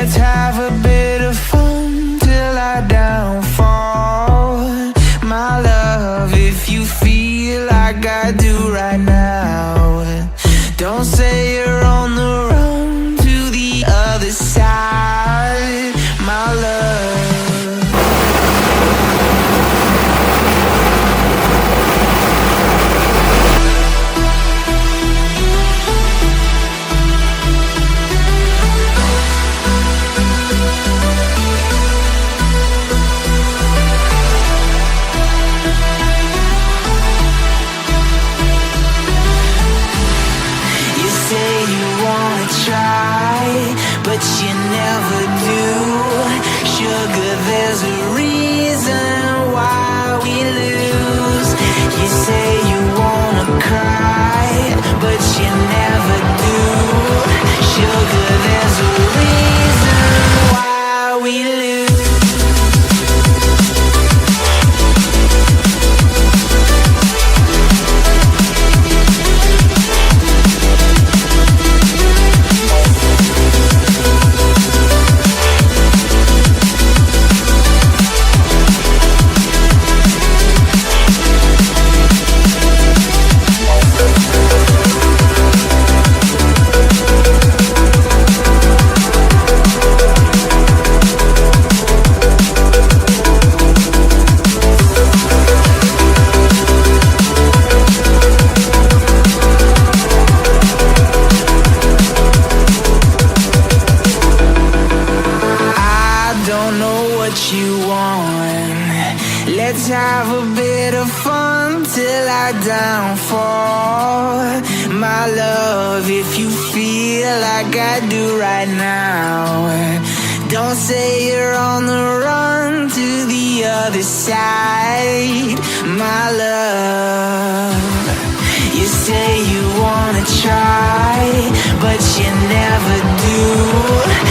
Let's have a bit of fun till I downfall. My love, if you feel like I do right now, don't say you're on the run to the other side, my love. But you never do. Sugar, there's a reason why we lose. You say you wanna cry, but you never do. Sugar, there's a reason why we lose. Let's have a bit of fun till I downfall. My love, if you feel like I do right now, don't say you're on the run to the other side, my love. You say you wanna try, but you never do.